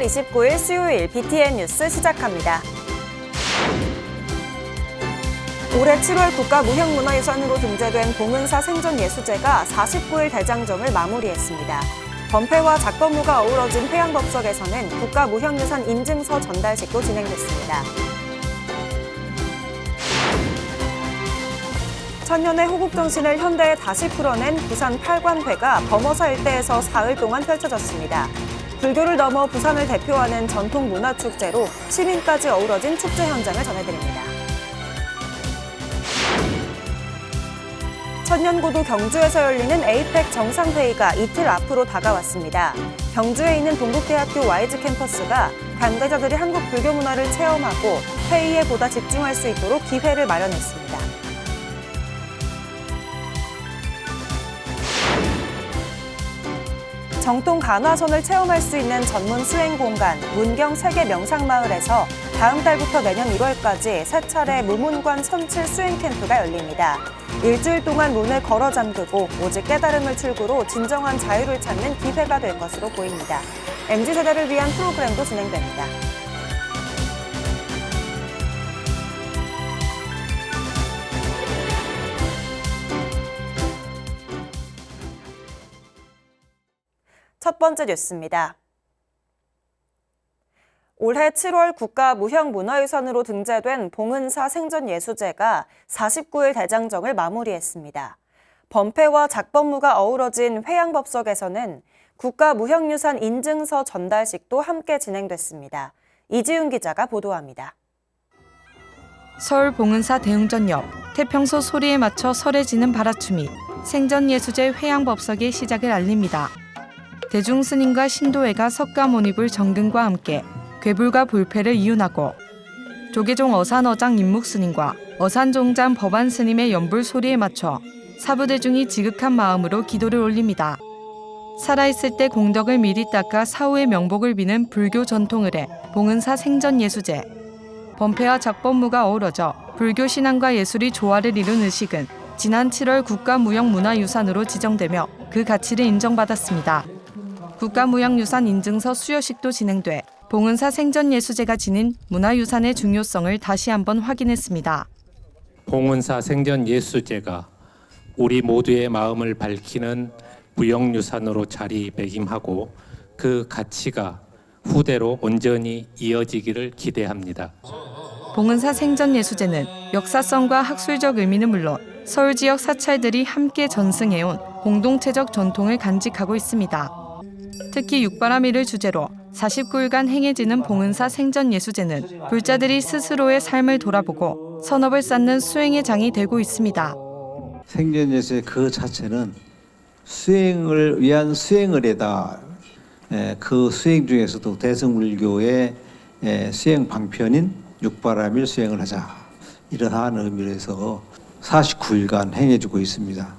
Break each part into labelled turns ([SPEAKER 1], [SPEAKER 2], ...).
[SPEAKER 1] 10월 29일 수요일 BTN 뉴스 시작합니다. 올해 7월 국가무형문화유산으로 등재된 봉은사 생전예수제가 49일 대장정을 마무리했습니다. 범패와 작법무가 어우러진 회양법석에서는 국가무형유산 인증서 전달식도 진행됐습니다. 천년의 호국정신을 현대에 다시 풀어낸 부산 팔관회가 범어사 일대에서 사흘 동안 펼쳐졌습니다. 불교를 넘어 부산을 대표하는 전통문화축제로 시민까지 어우러진 축제 현장을 전해드립니다. 천년고도 경주에서 열리는 에이펙 정상회의가 이틀 앞으로 다가왔습니다. 경주에 있는 동국대학교 YG 캠퍼스가 관계자들이 한국 불교 문화를 체험하고 회의에 보다 집중할 수 있도록 기회를 마련했습니다. 정통 간화선을 체험할 수 있는 전문 수행 공간 문경 세계 명상마을에서 다음 달부터 내년 1월까지 세 차례 무문관 선칠 수행 캠프가 열립니다. 일주일 동안 문을 걸어 잠그고 오직 깨달음을 출구로 진정한 자유를 찾는 기회가 될 것으로 보입니다. MZ세대를 위한 프로그램도 진행됩니다. 첫 번째 뉴스입니다. 올해 7월 국가무형문화유산으로 등재된 봉은사 생전예수제가 49일 대장정을 마무리했습니다. 범패와 작법무가 어우러진 회양법석에서는 국가무형유산 인증서 전달식도 함께 진행됐습니다. 이지훈 기자가 보도합니다.
[SPEAKER 2] 서울 봉은사 대웅전 옆 태평소 소리에 맞춰 설해지는 바라춤이 생전예수제 회양법석의 시작을 알립니다. 대중스님과 신도회가 석가모니불 정근과 함께 괴불과 불패를 이윤하고 조계종 어산어장 임묵스님과 어산종장 법안스님의 연불 소리에 맞춰 사부대중이 지극한 마음으로 기도를 올립니다. 살아있을 때 공덕을 미리 닦아 사후의 명복을 비는 불교 전통 의례 봉은사 생전예수제. 범패와 작법무가 어우러져 불교 신앙과 예술이 조화를 이룬 의식은 지난 7월 국가무형문화유산으로 지정되며 그 가치를 인정받았습니다. 국가무형유산 인증서 수여식도 진행돼 봉은사 생전예수제가 지닌 문화유산의 중요성을 다시 한번 확인했습니다.
[SPEAKER 3] 봉은사 생전예수제가 우리 모두의 마음을 밝히는 무형유산으로 자리매김하고 그 가치가 후대로 온전히 이어지기를 기대합니다.
[SPEAKER 2] 봉은사 생전예수제는 역사성과 학술적 의미는 물론 서울 지역 사찰들이 함께 전승해온 공동체적 전통을 간직하고 있습니다. 특히 육바라밀을 주제로 49일간 행해지는 봉은사 생전예수제는 불자들이 스스로의 삶을 돌아보고 선업을 쌓는 수행의 장이 되고 있습니다.
[SPEAKER 4] 생전예수의 그 자체는 수행을 위한 수행의례다. 그 수행 중에서도 대승불교의 수행 방편인 육바라밀 수행을 하자. 이러한 의미로 해서 49일간 행해주고 있습니다.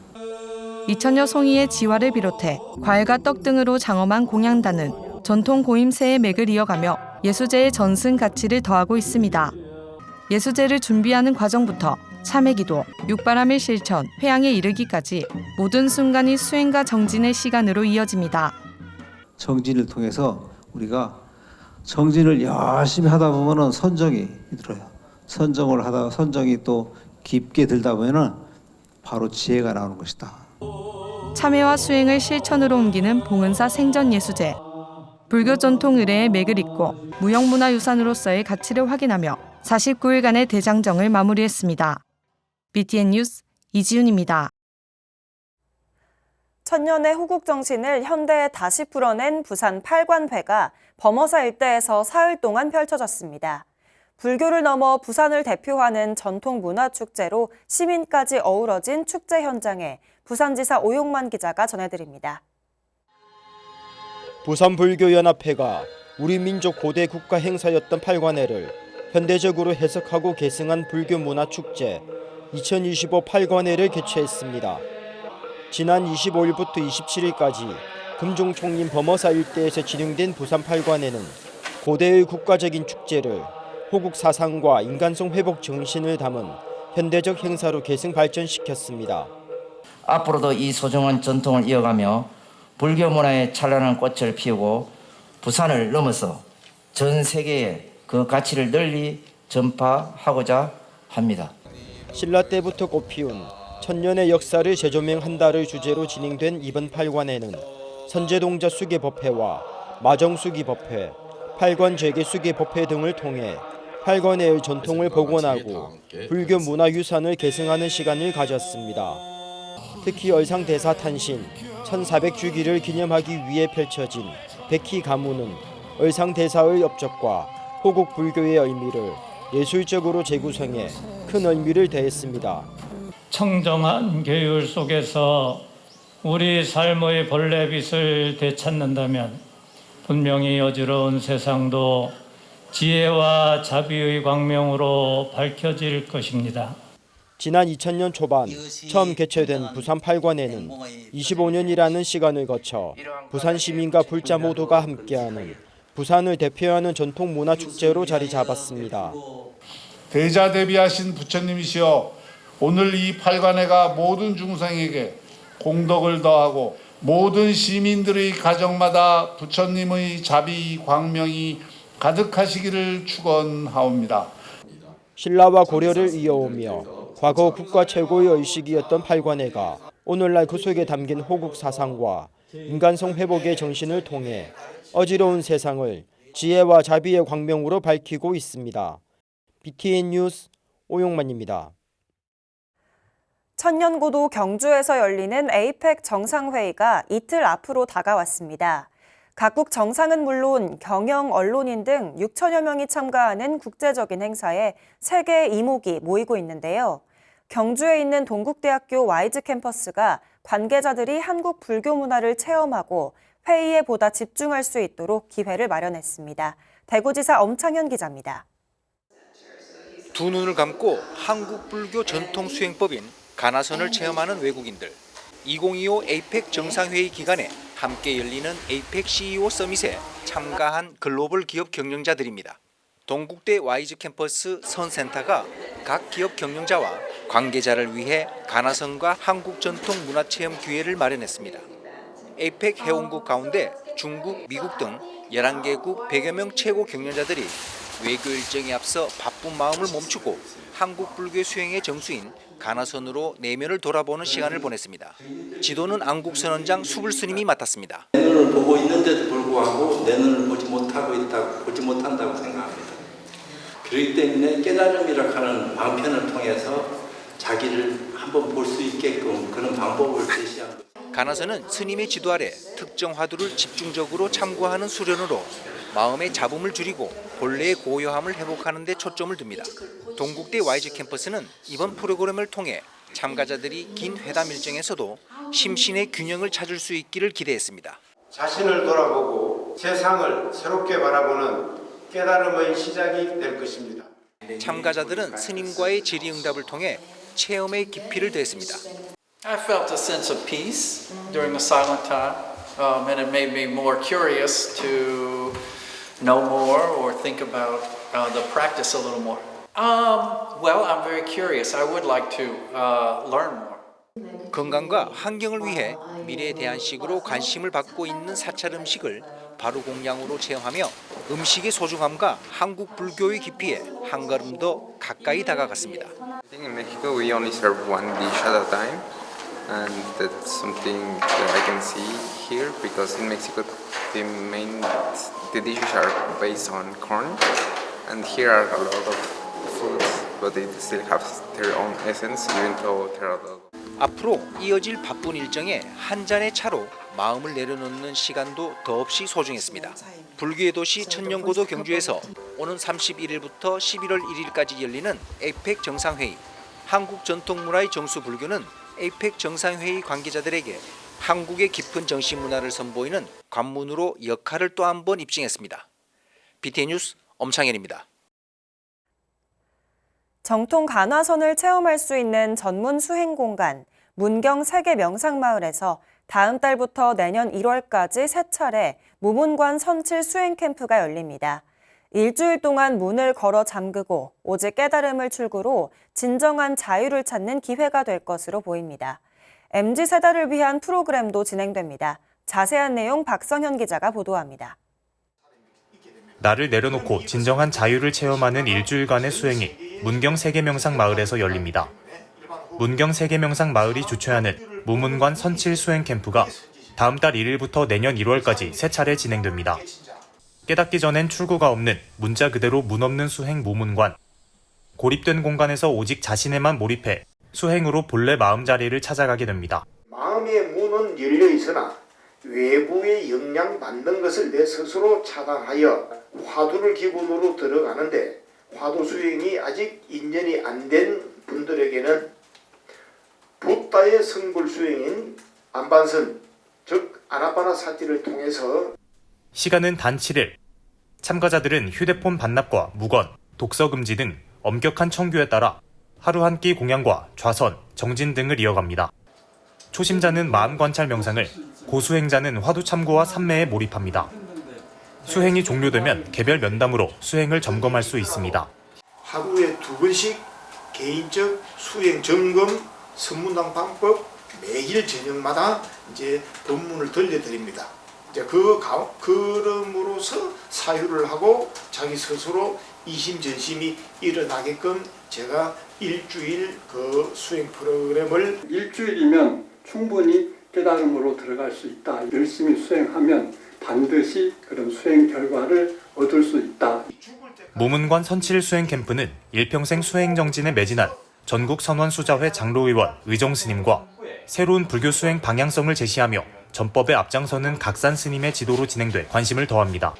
[SPEAKER 2] 2000여 송이의 지화를 비롯해 과일과 떡 등으로 장엄한 공양단은 전통 고임새의 맥을 이어가며 예수제의 전승 가치를 더하고 있습니다. 예수제를 준비하는 과정부터 참회기도, 육바라밀 실천, 회양에 이르기까지 모든 순간이 수행과 정진의 시간으로 이어집니다.
[SPEAKER 4] 정진을 통해서 우리가 정진을 열심히 하다 보면은 선정이 들어요. 선정을 하다가 선정이 또 깊게 들다 보면은 바로 지혜가 나오는 것이다.
[SPEAKER 2] 참회와 수행을 실천으로 옮기는 봉은사 생전예수제. 불교 전통 의례의 맥을 잇고 무형문화유산으로서의 가치를 확인하며 49일간의 대장정을 마무리했습니다. BTN 뉴스 이지훈입니다.
[SPEAKER 1] 천년의 호국정신을 현대에 다시 풀어낸 부산 팔관회가 범어사 일대에서 사흘 동안 펼쳐졌습니다. 불교를 넘어 부산을 대표하는 전통문화축제로 시민까지 어우러진 축제 현장에 부산지사 오용만 기자가 전해드립니다.
[SPEAKER 5] 부산불교연합회가 우리 민족 고대 국가 행사였던 팔관회를 현대적으로 해석하고 계승한 불교문화축제 2025 팔관회를 개최했습니다. 지난 25일부터 27일까지 금종총림 범어사 일대에서 진행된 부산 팔관회는 고대의 국가적인 축제를 호국 사상과 인간성 회복 정신을 담은 현대적 행사로 계승 발전시켰습니다.
[SPEAKER 6] 앞으로도 이 소중한 전통을 이어가며 불교 문화의 찬란한 꽃을 피우고 부산을 넘어서 전 세계에 그 가치를 널리 전파하고자 합니다.
[SPEAKER 5] 신라 때부터 꽃피운 천년의 역사를 재조명한다를 주제로 진행된 이번 팔관에는 선제동자 수계법회와 마정수기법회, 팔관죄계수계법회 등을 통해 팔관의 전통을 복원하고 불교 문화유산을 계승하는 시간을 가졌습니다. 특히 얼상대사 탄신 1400주기를 기념하기 위해 펼쳐진 백희 가무는 얼상대사의 업적과 호국 불교의 의미를 예술적으로 재구성해 큰 의미를 더했습니다.
[SPEAKER 7] 청정한 계율 속에서 우리 삶의 본래빛을 되찾는다면 분명히 어지러운 세상도 지혜와 자비의 광명으로 밝혀질 것입니다.
[SPEAKER 5] 지난 2000년 초반 처음 개최된 부산 팔관에는 25년이라는 시간을 거쳐 부산 시민과 불자 모두가 함께하는 부산을 대표하는 전통 문화 축제로 자리 잡았습니다.
[SPEAKER 8] 대자대비하신 부처님이시여, 오늘 이 팔관회가 모든 중생에게 공덕을 더하고 모든 시민들의 가정마다 부처님의 자비 광명이 가득하시기를 축원하옵니다.
[SPEAKER 5] 신라와 고려를 이어오며 과거 국가 최고의 의식이었던 팔관회가 오늘날 그 속에 담긴 호국 사상과 인간성 회복의 정신을 통해 어지러운 세상을 지혜와 자비의 광명으로 밝히고 있습니다. BTN 뉴스 오용만입니다.
[SPEAKER 1] 천년고도 경주에서 열리는 에이펙 정상회의가 이틀 앞으로 다가왔습니다. 각국 정상은 물론 경영, 언론인 등 6천여 명이 참가하는 국제적인 행사에 세계의 이목이 모이고 있는데요. 경주에 있는 동국대학교 와이즈 캠퍼스가 관계자들이 한국 불교 문화를 체험하고 회의에 보다 집중할 수 있도록 기회를 마련했습니다. 대구지사 엄창현 기자입니다.
[SPEAKER 9] 두 눈을 감고 한국 불교 전통 수행법인 가나선을 체험하는 외국인들. 2025 에이펙 정상회의 기간에 함께 열리는 에이펙 CEO 서밋에 참가한 글로벌 기업 경영자들입니다. 동국대 와이즈 캠퍼스 선센터가 각 기업 경영자와 관계자를 위해 가나선과 한국 전통 문화체험 기회를 마련했습니다. 에이펙 회원국 가운데 중국, 미국 등 11개국 100여 명 최고 경영자들이 외교 일정에 앞서 바쁜 마음을 멈추고 한국 불교 수행의 정수인 가나선으로 내면을 돌아보는 시간을 보냈습니다. 지도는 안국선원장 수불스님이 맡았습니다.
[SPEAKER 10] 내 눈을 보고 있는데도 불구하고 내 눈을 보지 못한다고 생각합니다. 그렇기 때문에 깨달음이라 하는 방편을 통해서 자기를 한번 볼 수 있게끔 그런 방법을 제시합니다.
[SPEAKER 9] 가나선은 스님의 지도 아래 특정 화두를 집중적으로 참고하는 수련으로 마음의 잡음을 줄이고 본래의 고요함을 회복하는 데 초점을 둡니다. 동국대 와이즈 캠퍼스는 이번 프로그램을 통해 참가자들이 긴 회담 일정에서도 심신의 균형을 찾을 수 있기를 기대했습니다.
[SPEAKER 11] 자신을 돌아보고 세상을 새롭게 바라보는 깨달음의 시작이 될 것입니다.
[SPEAKER 9] 참가자들은 스님과의 질의응답을 통해 체험의 깊이를 더했습니다.
[SPEAKER 12] I felt a sense of peace during the silent time, and it made me more curious to know more or think about the practice a little more. Well, I'm very curious. I would like to learn more.
[SPEAKER 9] 건강과 환경을 위해 미래에 대한 식으로 관심을 받고 있는 사찰 음식을 바로 공양으로 체험하며 음식의 소중함과 한국 불교의 깊이에 한 걸음 더 가까이 다가갔습니다.
[SPEAKER 13] I think in Mexico we only serve one dish at a time, and that's something that I can see here because in Mexico the dishes are based on corn, and here are a lot of foods, but they still have their own essence even though there are a lot.
[SPEAKER 9] 앞으로 이어질 바쁜 일정에 한 잔의 차로 마음을 내려놓는 시간도 더없이 소중했습니다. 불교의 도시 천년고도 경주에서 오는 31일부터 11월 1일까지 열리는 에이펙 정상회의. 한국 전통문화의 정수 불교는 에이펙 정상회의 관계자들에게 한국의 깊은 정신문화를 선보이는 관문으로 역할을 또 한 번 입증했습니다. BTN 뉴스 엄창현입니다.
[SPEAKER 1] 정통 간화선을 체험할 수 있는 전문 수행 공간 문경 세계 명상마을에서 다음 달부터 내년 1월까지 세 차례 무문관 선칠 수행 캠프가 열립니다. 일주일 동안 문을 걸어 잠그고 오직 깨달음을 출구로 진정한 자유를 찾는 기회가 될 것으로 보입니다. MZ세대를 위한 프로그램도 진행됩니다. 자세한 내용 박성현 기자가 보도합니다.
[SPEAKER 14] 나를 내려놓고 진정한 자유를 체험하는 일주일간의 수행이 문경 세계명상마을에서 열립니다. 문경 세계명상마을이 주최하는 무문관 선칠 수행 캠프가 다음 달 1일부터 내년 1월까지 3차례 진행됩니다. 깨닫기 전엔 출구가 없는 문자 그대로 문 없는 수행 무문관. 고립된 공간에서 오직 자신에만 몰입해 수행으로 본래 마음자리를 찾아가게 됩니다.
[SPEAKER 11] 마음의 문은 열려 있으나 외부의 영향 받는 것을 내 스스로 차단하여 화두를 기본으로 들어가는데 화두 수행이 아직 인연이 안 된 분들에게는 붓다의 성불 수행인 안반선, 즉 아나파나사티를 통해서
[SPEAKER 14] 시간은 단 7일. 참가자들은 휴대폰 반납과 무건, 독서 금지 등 엄격한 청규에 따라 하루 한 끼 공양과 좌선, 정진 등을 이어갑니다. 초심자는 마음 관찰 명상을, 고수행자는 화두 참고와 삼매에 몰입합니다. 수행이 종료되면 개별 면담으로 수행을 점검할 수 있습니다.
[SPEAKER 11] 하루에 2번씩 개인적 수행 점검, 선문당 방법 매일 저녁마다 이제 법문을 들려드립니다. 이제 그럼으로써 사유를 하고 자기 스스로 이심전심이 일어나게끔 제가 일주일 그 수행 프로그램을
[SPEAKER 15] 일주일이면 충분히 깨달음으로 들어갈 수 있다. 열심히 수행하면 반드시 그런 수행 결과를 얻을 수 있다.
[SPEAKER 14] 무문관 선칠 수행 캠프는 일평생 수행 정진에 매진한 전국 선원수자회 장로의원 의정스님과 새로운 불교 수행 방향성을 제시하며 전법에 앞장서는 각산 스님의 지도로 진행돼 관심을 더합니다.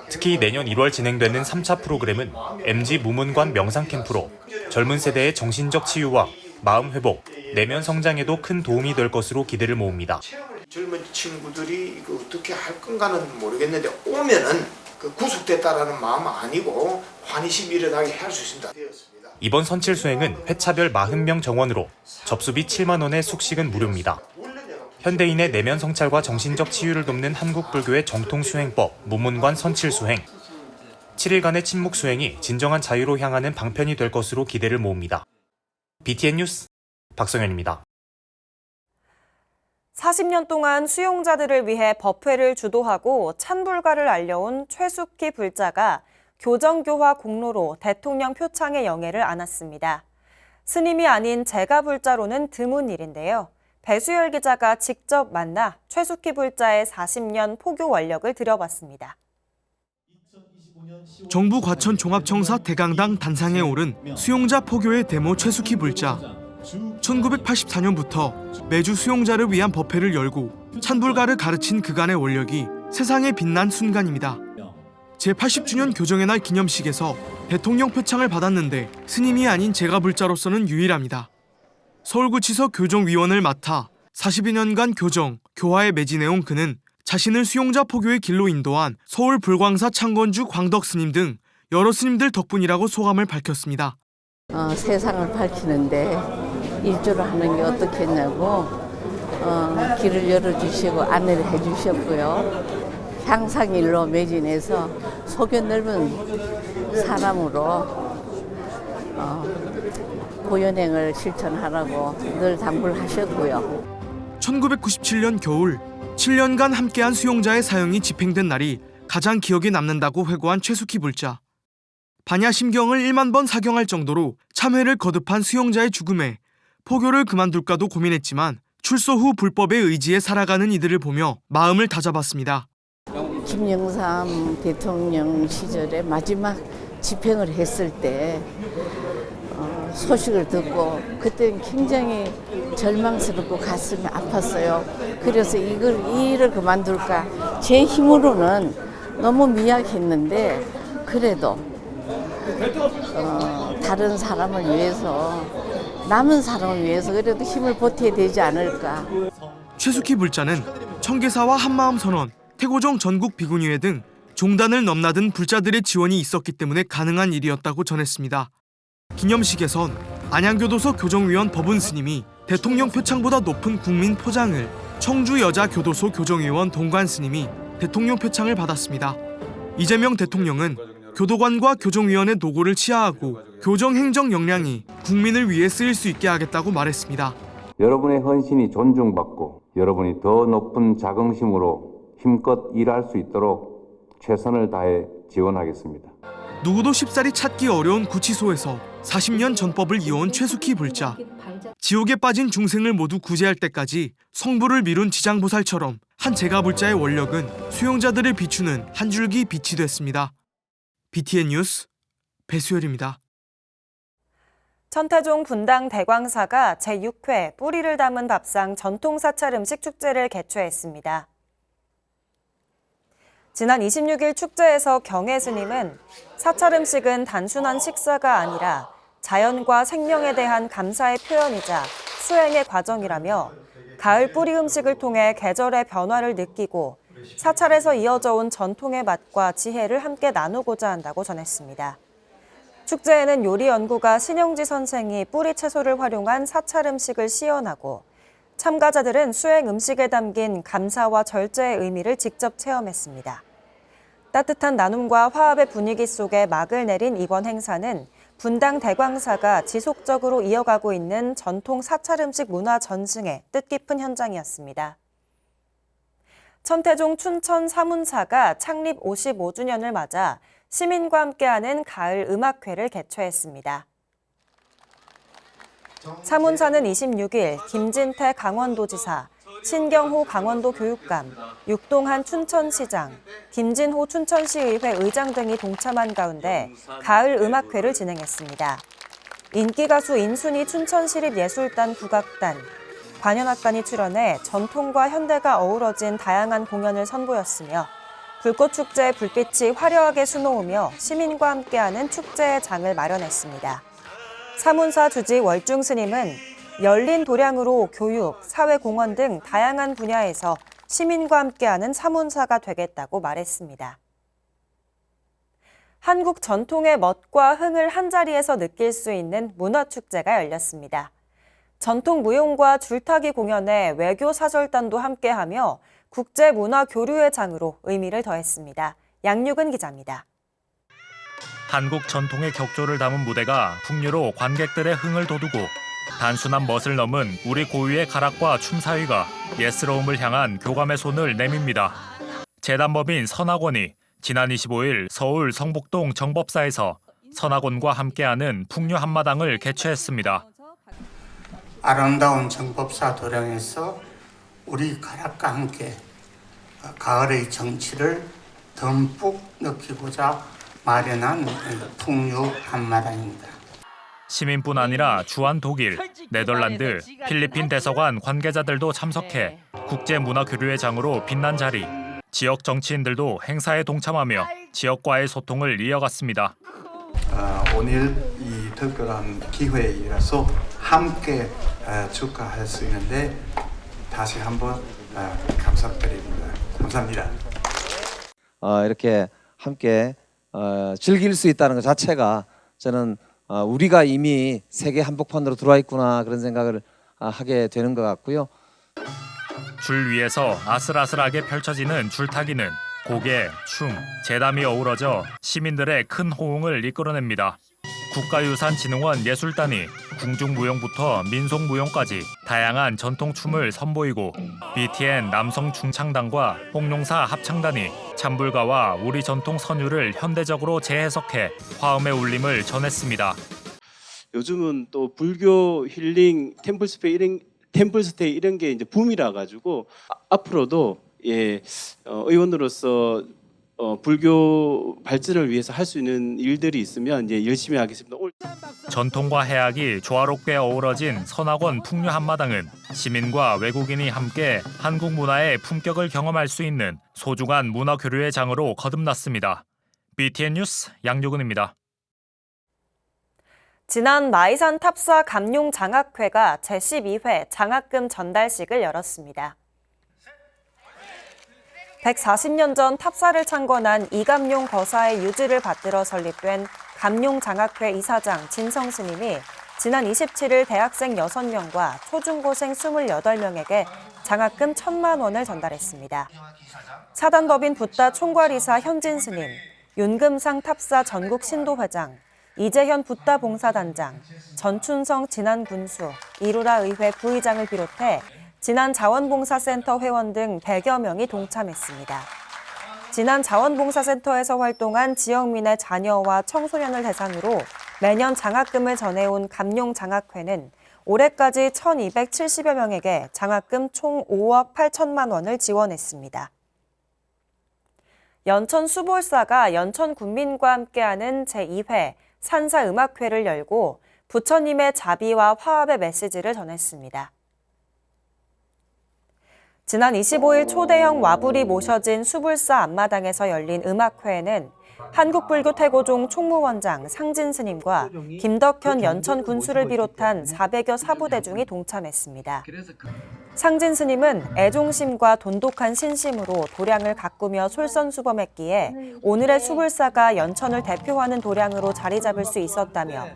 [SPEAKER 14] 특히 내년 1월 진행되는 3차 프로그램은 MG 무문관 명상 캠프로 젊은 세대의 정신적 치유와 마음 회복, 내면 성장에도 큰 도움이 될 것으로 기대를 모읍니다.
[SPEAKER 11] 젊은 친구들이 이거 어떻게 할 건가는 모르겠는데 오면은 그 구속됐다라는 마음 아니고 환희심이 일어나게 할 수 있습니다.
[SPEAKER 14] 이번 선칠 수행은 회차별 40명 정원으로 접수비 7만 원에 숙식은 무료입니다. 현대인의 내면 성찰과 정신적 치유를 돕는 한국 불교의 정통 수행법 무문관 선칠 수행. 7일간의 침묵 수행이 진정한 자유로 향하는 방편이 될 것으로 기대를 모읍니다. BTN 뉴스 박성현입니다.
[SPEAKER 1] 40년 동안 수용자들을 위해 법회를 주도하고 찬불가를 알려온 최숙희 불자가 교정교화 공로로 대통령 표창의 영예를 안았습니다. 스님이 아닌 제가 불자로는 드문 일인데요. 배수열 기자가 직접 만나 최숙희 불자의 40년 포교 원력을 들여봤습니다.
[SPEAKER 16] 정부 과천 종합청사 대강당 단상에 오른 수용자 포교의 대모 최숙희 불자. 1984년부터 매주 수용자를 위한 법회를 열고 찬불가를 가르친 그간의 원력이 세상에 빛난 순간입니다. 제80주년 교정의 날 기념식에서 대통령 표창을 받았는데 스님이 아닌 제가 불자로서는 유일합니다. 서울구치소 교정위원을 맡아 42년간 교정, 교화에 매진해온 그는 자신을 수용자 포교의 길로 인도한 서울 불광사 창건주 광덕 스님 등 여러 스님들 덕분이라고 소감을 밝혔습니다.
[SPEAKER 17] 세상을 밝히는데 일조를 하는 게 어떻겠냐고 길을 열어주시고 안내를 해주셨고요. 향상 일로 매진해서 소견 넓은 사람으로 고연행을 실천하라고 늘 당부를 하셨고요.
[SPEAKER 16] 1997년 겨울 7년간 함께한 수용자의 사형이 집행된 날이 가장 기억에 남는다고 회고한 최숙희 불자. 반야심경을 1만 번 사경할 정도로 참회를 거듭한 수용자의 죽음에 포교를 그만둘까도 고민했지만 출소 후 불법의 의지에 살아가는 이들을 보며 마음을 다잡았습니다.
[SPEAKER 17] 김영삼 대통령 시절에 마지막 집행을 했을 때 소식을 듣고 그때 굉장히 절망스럽고 가슴이 아팠어요. 그래서 이 일을 그만둘까 제 힘으로는 너무 미약했는데 그래도 다른 사람을 위해서 남은 사람을 위해서 그래도 힘을 보태야 되지 않을까.
[SPEAKER 16] 최숙희 불자는 청계사와 한마음선원, 태고정 전국 비구니회 등 종단을 넘나든 불자들의 지원이 있었기 때문에 가능한 일이었다고 전했습니다. 기념식에선 안양교도소 교정위원 법은 스님이 대통령 표창보다 높은 국민 포장을, 청주여자교도소 교정위원 동관 스님이 대통령 표창을 받았습니다. 이재명 대통령은 교도관과 교정위원의 노고를 치하하고 교정행정 역량이 국민을 위해 쓰일 수 있게 하겠다고 말했습니다.
[SPEAKER 18] 여러분의 헌신이 존중받고 여러분이 더 높은 자긍심으로 힘껏 일할 수 있도록 최선을 다해 지원하겠습니다.
[SPEAKER 16] 누구도 쉽사리 찾기 어려운 구치소에서 40년 전법을 이어온 최숙희 불자. 지옥에 빠진 중생을 모두 구제할 때까지 성부를 미룬 지장보살처럼 한 제가불자의 원력은 수용자들을 비추는 한 줄기 빛이 됐습니다. BTN 뉴스 배수열입니다.
[SPEAKER 1] 천태종 분당 대광사가 제6회 뿌리를 담은 밥상 전통 사찰 음식 축제를 개최했습니다. 지난 26일 축제에서 경혜 스님은 사찰 음식은 단순한 식사가 아니라 자연과 생명에 대한 감사의 표현이자 수행의 과정이라며 가을 뿌리 음식을 통해 계절의 변화를 느끼고 사찰에서 이어져 온 전통의 맛과 지혜를 함께 나누고자 한다고 전했습니다. 축제에는 요리 연구가 신영지 선생이 뿌리 채소를 활용한 사찰 음식을 시연하고 참가자들은 수행 음식에 담긴 감사와 절제의 의미를 직접 체험했습니다. 따뜻한 나눔과 화합의 분위기 속에 막을 내린 이번 행사는 분당 대광사가 지속적으로 이어가고 있는 전통 사찰 음식 문화 전승의 뜻깊은 현장이었습니다. 천태종 춘천 사문사가 창립 55주년을 맞아 시민과 함께하는 가을 음악회를 개최했습니다. 사문사는 26일 김진태 강원도지사, 신경호 강원도 교육감, 육동한 춘천시장, 김진호 춘천시의회 의장 등이 동참한 가운데 가을 음악회를 진행했습니다. 인기 가수 인순이 춘천시립예술단 국악단, 관현악단이 출연해 전통과 현대가 어우러진 다양한 공연을 선보였으며 불꽃축제의 불빛이 화려하게 수놓으며 시민과 함께하는 축제의 장을 마련했습니다. 사문사 주지 월중 스님은 열린 도량으로 교육, 사회공헌 등 다양한 분야에서 시민과 함께하는 사문사가 되겠다고 말했습니다. 한국 전통의 멋과 흥을 한자리에서 느낄 수 있는 문화축제가 열렸습니다. 전통 무용과 줄타기 공연에 외교 사절단도 함께하며 국제문화교류의 장으로 의미를 더했습니다. 양육은 기자입니다.
[SPEAKER 14] 한국 전통의 격조를 담은 무대가 풍류로 관객들의 흥을 돋우고 단순한 멋을 넘은 우리 고유의 가락과 춤사위가 예스러움을 향한 교감의 손을 내밉니다. 재단법인 선학원이 지난 25일 서울 성북동 정법사에서 선학원과 함께하는 풍류 한마당을 개최했습니다.
[SPEAKER 19] 아름다운 정법사 도량에서 우리 가락과 함께 가을의 정취를 듬뿍 느끼고자 마련한 풍류 한마당입니다.
[SPEAKER 14] 시민뿐 아니라 주한 독일, 네덜란드, 필리핀 대사관 관계자들도 참석해 국제문화교류의 장으로 빛난 자리. 지역 정치인들도 행사에 동참하며 지역과의 소통을 이어갔습니다.
[SPEAKER 20] 오늘 이 특별한 기회이라서 함께 축하할 수 있는데 다시 한번 감사드립니다. 감사합니다.
[SPEAKER 4] 이렇게 함께 즐길 수 있다는 것 자체가 저는 우리가 이미 세계 한복판으로 들어와 있구나 그런 생각을 하게 되는 것 같고요.
[SPEAKER 14] 줄 위에서 아슬아슬하게 펼쳐지는 줄타기는 고개, 춤, 재담이 어우러져 시민들의 큰 호응을 이끌어냅니다. 국가유산진흥원 예술단이 궁중무용부터 민속무용까지 다양한 전통춤을 선보이고 BTN 남성중창단과 홍룡사 합창단이 찬불가와 우리 전통 선율을 현대적으로 재해석해 화음의 울림을 전했습니다.
[SPEAKER 21] 요즘은 또 불교 힐링, 템플스테이 이런 게 이제 붐이라 가지고 앞으로도 의원으로서 불교 발전을 위해서 할 수 있는 일들이 있으면 이제 열심히 하겠습니다.
[SPEAKER 14] 전통과 해악이 조화롭게 어우러진 선학원 풍류 한마당은 시민과 외국인이 함께 한국 문화의 품격을 경험할 수 있는 소중한 문화 교류의 장으로 거듭났습니다. BTN 뉴스 양요근입니다.
[SPEAKER 1] 지난 마이산 탑사 감룡 장학회가 제12회 장학금 전달식을 열었습니다. 140년 전 탑사를 창건한 이감룡 거사의 유지를 받들어 설립된 감룡장학회 이사장 진성 스님이 지난 27일 대학생 6명과 초중고생 28명에게 장학금 1,000만 원을 전달했습니다. 사단법인 붓다 총괄이사 현진 스님, 윤금상 탑사 전국 신도회장, 이재현 붓다 봉사단장, 전춘성 진안군수, 이루라 의회 부의장을 비롯해 진안 자원봉사센터 회원 등 100여 명이 동참했습니다. 지난 자원봉사센터에서 활동한 지역민의 자녀와 청소년을 대상으로 매년 장학금을 전해온 감룡장학회는 올해까지 1,270여 명에게 장학금 총 5억 8천만 원을 지원했습니다. 연천 수볼사가 연천 군민과 함께하는 제2회 산사음악회를 열고 부처님의 자비와 화합의 메시지를 전했습니다. 지난 25일 초대형 와불이 모셔진 수불사 앞마당에서 열린 음악회에는 한국불교 태고종 총무원장 상진 스님과 김덕현 연천 군수를 비롯한 400여 사부대중이 동참했습니다. 상진 스님은 애종심과 돈독한 신심으로 도량을 가꾸며 솔선수범했기에 오늘의 수불사가 연천을 대표하는 도량으로 자리 잡을 수 있었다며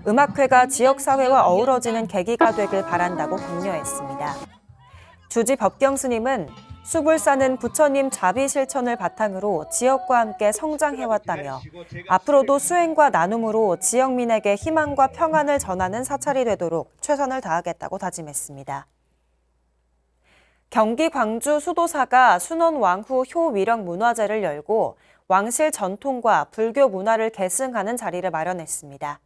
[SPEAKER 1] 음악회가 지역사회와 어우러지는 계기가 되길 바란다고 격려했습니다. 주지 법경 스님은 수불사는 부처님 자비 실천을 바탕으로 지역과 함께 성장해왔다며 앞으로도 수행과 나눔으로 지역민에게 희망과 평안을 전하는 사찰이 되도록 최선을 다하겠다고 다짐했습니다. 경기 광주 수도사가 순원 왕후 효 위령 문화제를 열고 왕실 전통과 불교 문화를 계승하는 자리를 마련했습니다.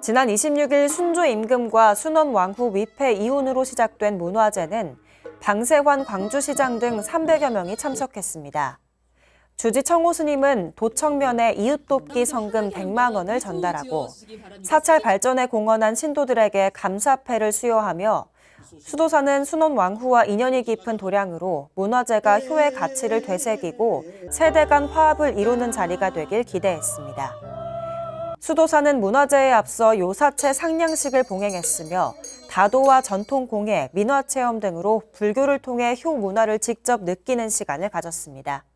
[SPEAKER 1] 지난 26일 순조 임금과 순원 왕후 위패 이혼으로 시작된 문화제는 방세환 광주시장 등 300여 명이 참석했습니다. 주지 청호 스님은 도청면에 이웃돕기 성금 100만 원을 전달하고 사찰 발전에 공헌한 신도들에게 감사패를 수여하며 수도사는 순원 왕후와 인연이 깊은 도량으로 문화제가 효의 가치를 되새기고 세대 간 화합을 이루는 자리가 되길 기대했습니다. 수도사는 문화제에 앞서 요사체 상냥식을 봉행했으며 다도와 전통공예, 민화체험 등으로 불교를 통해 효 문화를 직접 느끼는 시간을 가졌습니다.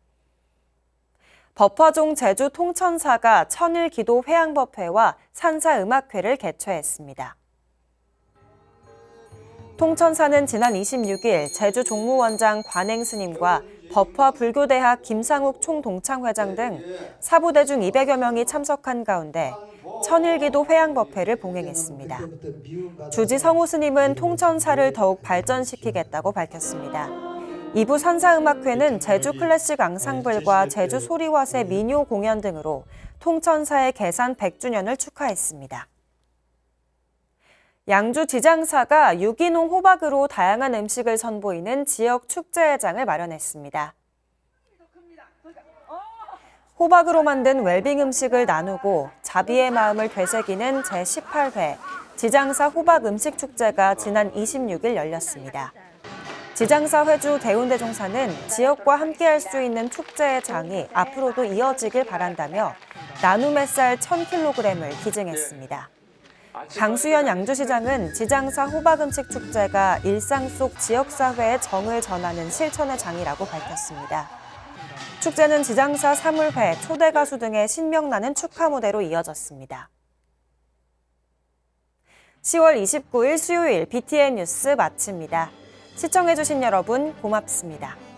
[SPEAKER 1] 법화종 제주 통천사가 천일기도 회양법회와 산사음악회를 개최했습니다. 통천사는 지난 26일 제주 종무원장 관행스님과 법화불교대학 김상욱 총동창회장 등 사부대중 200여 명이 참석한 가운데 천일기도 회양법회를 봉행했습니다. 주지 성우 스님은 통천사를 더욱 발전시키겠다고 밝혔습니다. 2부 산사음악회는 제주 클래식 앙상블과 제주 소리화세 민요 공연 등으로 통천사의 개산 100주년을 축하했습니다. 양주 지장사가 유기농 호박으로 다양한 음식을 선보이는 지역 축제회장을 마련했습니다. 호박으로 만든 웰빙 음식을 나누고 자비의 마음을 되새기는 제18회 지장사 호박 음식 축제가 지난 26일 열렸습니다. 지장사 회주 대운대종사는 지역과 함께할 수 있는 축제의 장이 앞으로도 이어지길 바란다며 나눔의 쌀 1,000kg을 기증했습니다. 강수현 양주시장은 지장사 호박음식 축제가 일상 속 지역사회의 정을 전하는 실천의 장이라고 밝혔습니다. 축제는 지장사 사물회, 초대 가수 등의 신명나는 축하 무대로 이어졌습니다. 10월 29일 수요일 BTN 뉴스 마칩니다. 시청해주신 여러분 고맙습니다.